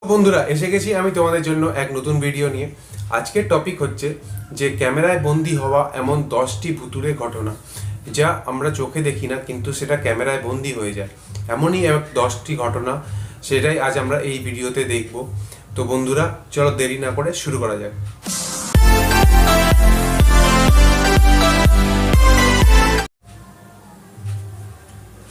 বন্ধুরা এসে গেছি আমি তোমাদের জন্য এক নতুন ভিডিও নিয়ে। আজকের টপিক হচ্ছে যে ক্যামেরায় বন্দি হওয়া এমন 10টি ভুতুড়ে ঘটনা যা আমরা চোখে দেখি না কিন্তু সেটা ক্যামেরায় বন্দি হয়ে যায়। এমনই 10টি ঘটনা, সেটাই আজ আমরা এই ভিডিওতে দেখব। তো বন্ধুরা চলো দেরি না করে শুরু করা যাক।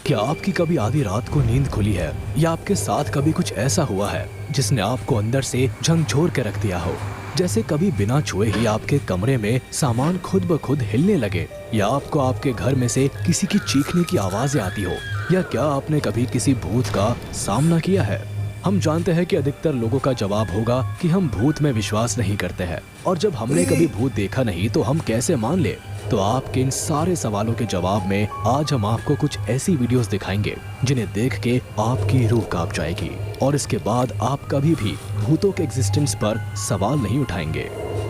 क्या आपकी कभी आधी रात को नींद खुली है या आपके साथ कभी कुछ ऐसा हुआ है जिसने आपको अंदर से झकझोर के रख दिया हो? जैसे कभी बिना छुए ही आपके कमरे में सामान खुद ब खुद हिलने लगे, या आपको आपके घर में से किसी की चीखने की आवाजें आती हो, या क्या आपने कभी किसी भूत का सामना किया है? हम जानते हैं कि अधिकतर लोगों का जवाब होगा कि हम भूत में विश्वास नहीं करते हैं, और जब हमने कभी भूत देखा नहीं तो हम कैसे मान ले? तो आपके इन सारे सवालों के जवाब में आज हम आपको कुछ ऐसी वीडियोस दिखाएंगे जिन्हें देख के आपकी रूह कांप जाएगी, और इसके बाद आप कभी भी भूतों के एग्जिस्टेंस पर सवाल नहीं उठाएंगे।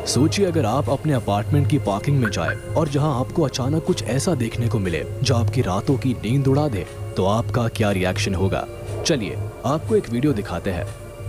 सोचिए अगर आप अपने अपार्टमेंट की पार्किंग में जाए और जहां आपको अचानक कुछ ऐसा देखने को मिले जो आपकी रातों की नींद उड़ा दे, तो आपका क्या रिएक्शन होगा? चलिए आपको एक वीडियो दिखाते हैं।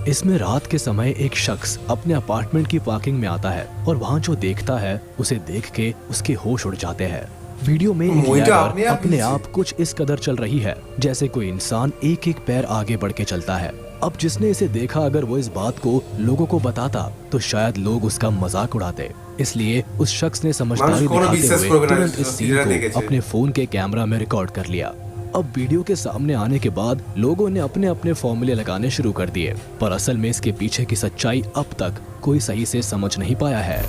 इसमें रात के समय एक शख्स अपने अपार्टमेंट की पार्किंग में आता है और वहाँ जो देखता है उसे देख के उसके होश उड़ जाते हैं। वीडियो में एक लैडर अपने आप कुछ इस कदर चल रही है जैसे कोई इंसान एक एक पैर आगे बढ़ के चलता है। अब जिसने इसे देखा अगर वो इस बात को लोगों को बताता तो शायद लोग उसका मजाक उड़ाते, इसलिए उस शख्स ने समझदारी दिखाते हुए तुरंत इस सीन को अपने फोन के कैमरा में रिकॉर्ड कर लिया। अब वीडियो के सामने आने के बाद लोगों ने अपने अपने फॉर्मूले लगाने शुरू कर दिए, पर असल में इसके पीछे की सच्चाई अब तक कोई सही से समझ नहीं पाया है।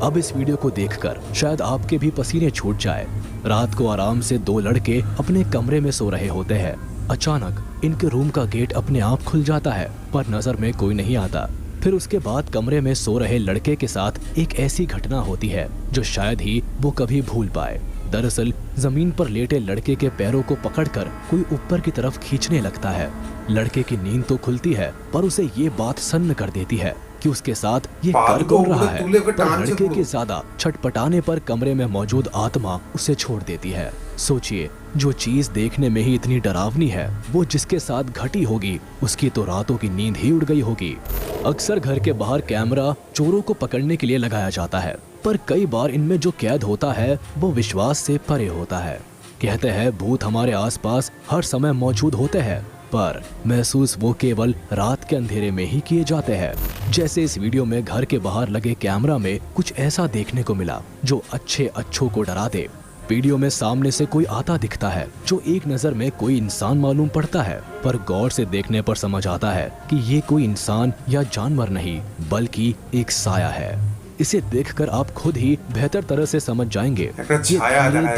अब इस वीडियो को देखकर शायद आपके भी पसीने छूट जाए। रात को आराम से दो लड़के अपने कमरे में सो रहे होते हैं। अचानक इनके रूम का गेट अपने आप खुल जाता है, पर नजर में कोई नहीं आता। फिर उसके बाद कमरे में सो रहे लड़के के साथ एक ऐसी घटना होती है जो शायद ही वो कभी भूल पाए। दरअसल जमीन पर लेटे लड़के के पैरों को पकड़कर कोई ऊपर की तरफ खींचने लगता है। लड़के की नींद तो खुलती है, पर उसे ये बात सन्न कर देती है कि उसके साथ ये कर कौन रहा है। पर लड़के के ज्यादा छटपटाने पर कमरे में मौजूद आत्मा उसे छोड़ देती है। सोचिए, जो चीज देखने में ही इतनी डरावनी है वो जिसके साथ घटी होगी उसकी तो रातों की नींद ही उड़ गई होगी। अक्सर घर के बाहर कैमरा चोरों को पकड़ने के लिए लगाया जाता है, पर कई बार इनमें जो कैद होता है वो विश्वास से परे होता है। कहते हैं भूत हमारे आसपास हर समय मौजूद होते हैं, पर महसूस वो केवल रात के अंधेरे में ही किए जाते हैं। जैसे इस वीडियो में घर के बाहर लगे कैमरा में कुछ ऐसा देखने को मिला जो अच्छों को डरा दे। वीडियो में सामने से कोई आता दिखता है जो एक नजर में कोई इंसान मालूम पड़ता है, पर गौर से देखने पर समझ आता है कि ये कोई इंसान या जानवर नहीं बल्कि एक साया है। इसे देखकर आप खुद ही बेहतर तरह से समझ जाएंगे कि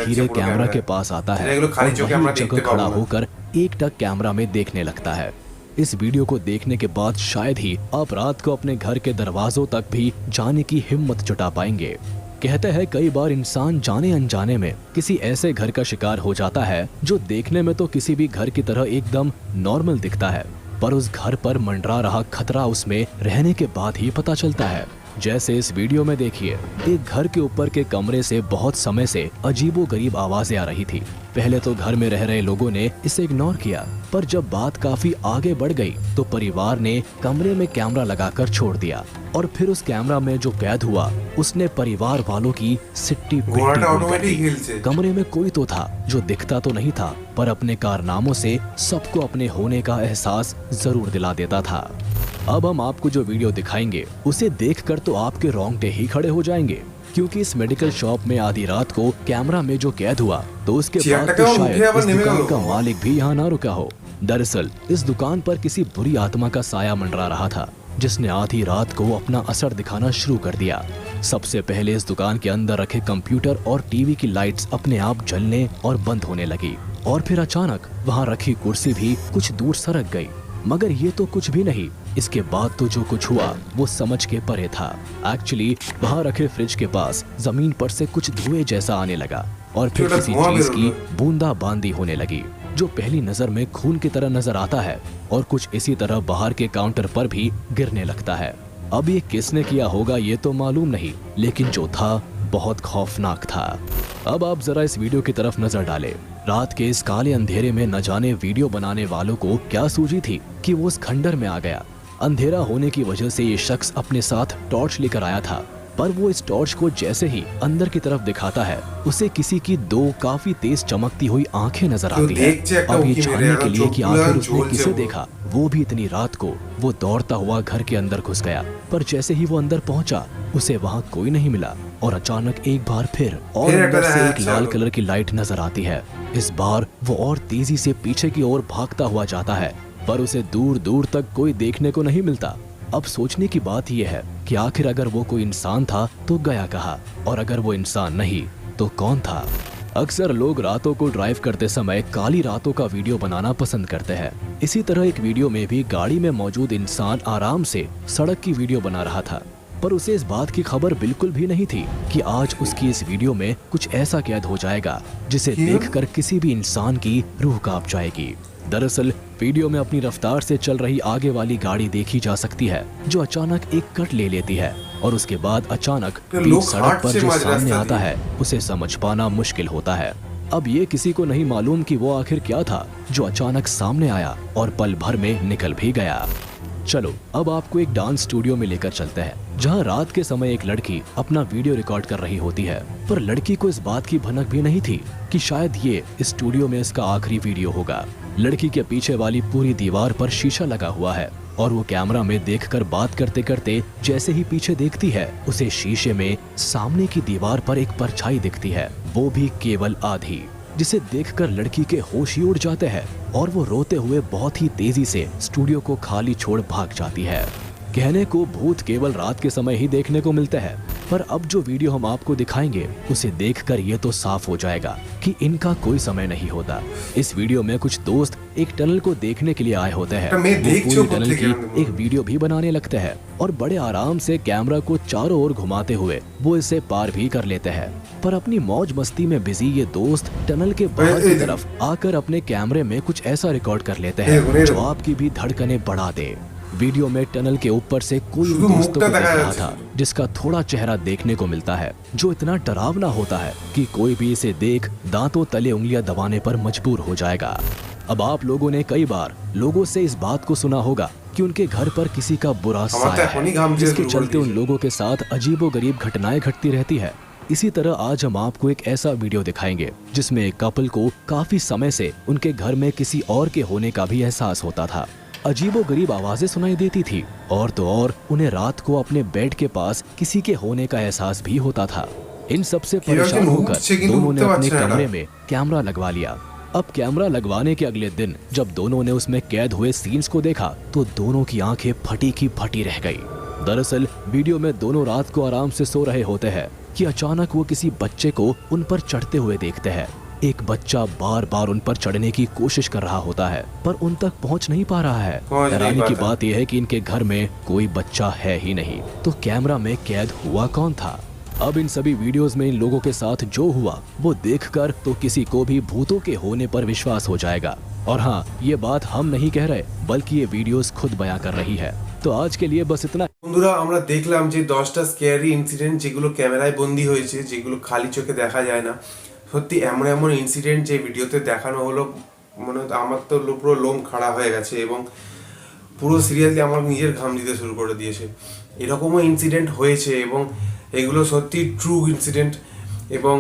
धीरे कैमरा के पास आता है और वहीं जगह खड़ा होकर एकटक कैमरा में देखने लगता है। इस वीडियो को देखने के बाद शायद ही आप रात को अपने घर के दरवाजों तक भी जाने की हिम्मत जुटा पाएंगे। कहते हैं कई बार इंसान जाने अनजाने में किसी ऐसे घर का शिकार हो जाता है जो देखने में तो किसी भी घर की तरह एकदम नॉर्मल दिखता है, पर उस घर पर मंडरा रहा खतरा उसमें रहने के बाद ही पता चलता है। जैसे इस वीडियो में देखिए, एक घर के ऊपर के कमरे से बहुत समय से अजीबोगरीब आवाजें आ रही थी। पहले तो घर में रह रहे लोगों ने इसे इग्नोर किया, पर जब बात काफी आगे बढ़ गई तो परिवार ने कमरे में कैमरा लगाकर छोड़ दिया, और फिर उस कैमरा में जो कैद हुआ उसने परिवार वालों की सिट्टी पिट्टी। कमरे में कोई तो था जो दिखता तो नहीं था, पर अपने कारनामों से सबको अपने होने का एहसास जरूर दिला देता था। अब हम आपको जो वीडियो दिखाएंगे उसे देखकर तो आपके रोंगटे ही खड़े हो जाएंगे, क्योंकि इस मेडिकल शॉप में आधी रात को कैमरा में जो कैद हुआ तो उसके बाद तो शायद इस दुकान का मालिक भी यहाँ ना रुका हो। दरअसल इस दुकान पर किसी बुरी आत्मा का साया मंडरा रहा था जिसने आधी रात को अपना असर दिखाना शुरू कर दिया। सबसे पहले इस दुकान के अंदर रखे कंप्यूटर और टीवी की लाइट्स अपने आप जलने और बंद होने लगी, और फिर अचानक वहाँ रखी कुर्सी भी कुछ दूर सरक गई। मगर ये तो कुछ भी नहीं, इसके बाद तो जो कुछ हुआ वो समझ के परे था। एक्चुअली वहाँ रखे फ्रिज के पास जमीन पर से कुछ धुएं जैसा आने लगा, और फिर किसी चीज की बूंदाबांदी होने लगी जो पहली नजर में खून की तरह नजर आता है, और कुछ इसी तरह बाहर के काउंटर पर भी गिरने लगता है। अब ये किसने किया होगा ये तो मालूम नहीं, लेकिन जो था बहुत खौफनाक था। अब आप जरा इस वीडियो की तरफ नजर डालें। रात के इस काले अंधेरे में न जाने वीडियो बनाने वालों को क्या सूझी थी कि वो उस खंडर में आ गया। अंधेरा होने की वजह से ये शख्स अपने साथ टॉर्च लेकर आया था, पर वो इस टॉर्च को जैसे ही अंदर की तरफ दिखाता है उसे किसी की दो काफी तेज चमकती हुई आंखें नजर आती है। अब ये जानने के लिए कि आखिर उसने किसे देखा, वो भी इतनी रात को, वो दौड़ता हुआ घर के अंदर घुस गया। पर जैसे ही वो अंदर पहुंचा उसे वहाँ कोई नहीं मिला और अचानक एक बार फिर और अंदर से एक लाल कलर की लाइट नजर आती है। इस बार वो और तेजी से पीछे की ओर भागता हुआ जाता है, पर उसे दूर दूर तक कोई देखने को नहीं मिलता। अब सोचने की बात यह है कि आखिर अगर वो कोई इंसान था तो गया कहाँ, और अगर वो इंसान नहीं तो कौन था। अक्सर लोग रातों को ड्राइव करते समय काली रातों का वीडियो बनाना पसंद करते हैं। इसी तरह एक वीडियो में भी गाड़ी में मौजूद इंसान आराम से सड़क की वीडियो बना रहा था, पर उसे इस बात की खबर बिल्कुल भी नहीं थी कि आज उसकी इस वीडियो में कुछ ऐसा कैद हो जाएगा जिसे देखकर किसी भी इंसान की रूह कांप जाएगी। दरअसल वीडियो में अपनी रफ्तार से चल रही आगे वाली गाड़ी देखी जा सकती है जो अचानक एक कट ले लेती है और उसके बाद अचानक बीच सड़क पर जो सामने आता है उसे समझ पाना मुश्किल होता है। अब ये किसी को नहीं मालूम कि वो आखिर क्या था जो अचानक सामने आया और पल भर में निकल भी गया। चलो अब आपको एक डांस स्टूडियो में लेकर चलते हैं जहां रात के समय एक लड़की अपना वीडियो रिकॉर्ड कर रही होती है, पर लड़की को इस बात की भनक भी नहीं थी कि शायद ये इस स्टूडियो में इसका आखिरी वीडियो होगा। लड़की के पीछे वाली पूरी दीवार पर शीशा लगा हुआ है और वो कैमरा में देखकर बात करते करते जैसे ही पीछे देखती है उसे शीशे में सामने की दीवार पर एक परछाई दिखती है, वो भी केवल आधी, जिसे देखकर लड़की के होश ही उड़ जाते हैं और वो रोते हुए बहुत ही तेजी से स्टूडियो को खाली छोड़ भाग जाती है। कहने को भूत केवल रात के समय ही देखने को मिलते हैं, पर अब जो वीडियो हम आपको दिखाएंगे उसे देखकर ये तो साफ हो जाएगा कि इनका कोई समय नहीं होता। इस वीडियो में कुछ दोस्त एक टनल को देखने के लिए आए होते हैं, वो पूरी टनल की एक वीडियो भी बनाने लगते हैं और बड़े आराम से कैमरा को चारों ओर घुमाते हुए वो इसे पार भी कर लेते हैं। पर अपनी मौज मस्ती में बिजी ये दोस्त टनल के बाहर की तरफ आकर अपने कैमरे में कुछ ऐसा रिकॉर्ड कर लेते हैं जो आपकी भी धड़कनें बढ़ा दे। वीडियो में टनल के ऊपर से कोई उन दोस्तों को देख रहा था जिसका थोड़ा चेहरा देखने को मिलता है जो इतना डरावना होता है कि कोई भी इसे देख दांतों तले उंगलियां दबाने पर मजबूर हो जाएगा। अब आप लोगों ने कई बार लोगों से इस बात को सुना होगा कि उनके घर पर किसी का बुरा साया है, जिसके चलते उन लोगों के साथ अजीबोगरीब घटनाएं घटती रहती है। इसी तरह आज हम आपको एक ऐसा वीडियो दिखाएंगे जिसमें एक कपल को काफी समय से उनके घर में किसी और के होने का भी एहसास होता था। अजीबोगरीब आवाजें सुनाई देती थी और तो और उन्हें रात को अपने बेड के पास किसी के होने का एहसास भी होता था। इन सबसे परेशान होकर दोनों ने अपने कमरे में कैमरा लगवा लिया। अब कैमरा लगवाने के अगले दिन जब दोनों ने उसमें कैद हुए सीन्स को देखा तो दोनों की आंखें फटी की फटी रह गई। दरअसल वीडियो में दोनों रात को आराम से सो रहे होते हैं कि अचानक वो किसी बच्चे को उन पर चढ़ते हुए देखते हैं। एक बच्चा बार बार उन पर चढ़ने की कोशिश कर रहा होता है पर उन तक पहुंच नहीं पा रहा है। हैरानी की बात यह है कि इनके घर में कोई बच्चा है ही नहीं, तो कैमरा में कैद हुआ कौन था। अब इन सभी वीडियोस में इन लोगों के साथ जो हुआ वो देखकर तो किसी को भी भूतों के होने पर विश्वास हो जाएगा। और हाँ, ये बात हम नहीं कह रहे बल्कि ये वीडियोस खुद बयां कर रही है। तो आज के लिए बस इतना। বন্ধুরা, আমরা দেখলাম যে 10টা স্ক্যারি ইনসিডেন্ট যেগুলো ক্যামেরায় বন্দী হয়েছে, যেগুলো খালি চোখে দেখা যায় না। সত্যি এমন এমন ইনসিডেন্ট যে ভিডিওতে দেখানো হলো, মনে আমার তো পুরো লোম খাড়া হয়ে গেছে এবং পুরো সিরিয়াসলি আমার নিজের ঘাম দিতে শুরু করে দিয়েছে। এরকমও ইনসিডেন্ট হয়েছে এবং এগুলো সত্যি ট্রু ইনসিডেন্ট। এবং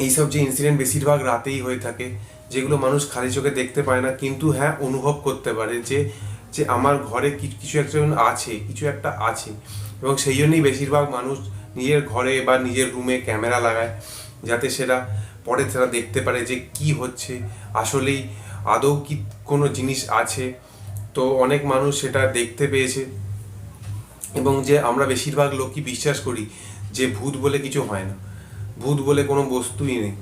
এইসব যে ইনসিডেন্ট বেশিরভাগ রাতেই হয়ে থাকে, যেগুলো মানুষ খালি চোখে দেখতে পায় না, কিন্তু হ্যাঁ অনুভব করতে পারে যে যে আমার ঘরে কিছু একজন আছে, কিছু একটা আছে। এবং সেই জন্যই বেশিরভাগ মানুষ নিজের ঘরে বা নিজের রুমে ক্যামেরা লাগায়, যাতে সেটা পরে তারা দেখতে পারে যে কি হচ্ছে, আসলেই আদৌ কি কোনো জিনিস আছে। তো অনেক মানুষ সেটা দেখতে পেয়েছে এবং যে আমরা বেশিরভাগ লোকই বিশ্বাস করি যে ভূত বলে কিছু হয় না, ভূত বলে কোনো বস্তুই নেই।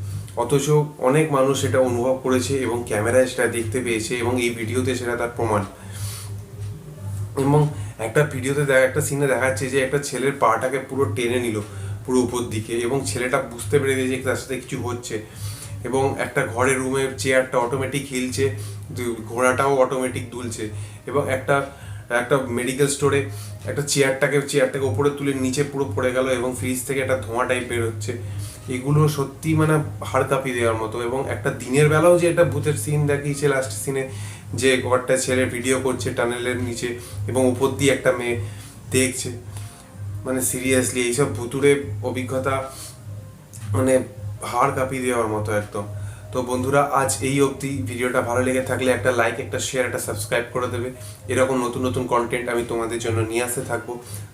অথচ অনেক মানুষ সেটা অনুভব করেছে এবং ক্যামেরায় সেটা দেখতে পেয়েছে এবং এই ভিডিওতে সেটা তার প্রমাণ। এবং একটা ভিডিওতে একটা সিনে দেখাচ্ছে যে একটা ছেলের পাটাকে পুরো টেনে নিল পুরো উপর দিকে এবং ছেলেটা বুঝতে পেরে যে তার সাথে কিছু হচ্ছে। এবং একটা ঘরের রুমে চেয়ারটা অটোমেটিক হিলছে, ঘোড়াটাও অটোমেটিক দুলছে। এবং একটা মেডিকেল স্টোরে একটা চেয়ারটাকে উপরে তুলে নিচে পুরো পড়ে গেল এবং ফ্রিজ থেকে একটা ধোঁয়া টাইপ বের হচ্ছে। এগুলো সত্যি মানে হাড় কাঁপিয়ে দেওয়ার মতো। এবং একটা দিনের বেলাও যে একটা ভূতের সিন দেখিয়েছে লাস্ট সিনে, যে একটা ছেলে ভিডিও করছে টানেলের নিচে এবং উপর দিয়ে একটা মেয়ে দেখছে। মানে সিরিয়াসলি এইসব ভুতুড়ে অভিজ্ঞতা মানে হাড় কাঁপিয়ে দেওয়ার মতো একদম। তো বন্ধুরা, আজ এই অবধি। ভিডিওটা ভালো লেগে থাকলে একটা লাইক, একটা শেয়ার, একটা সাবস্ক্রাইব করে দেবে। এরকম নতুন নতুন কন্টেন্ট আমি তোমাদের জন্য নিয়ে আসতে থাকবো।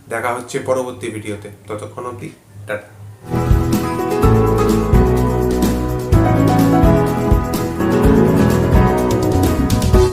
দেখা হচ্ছে পরবর্তী ভিডিওতে। ততক্ষণ অবধি টাটা।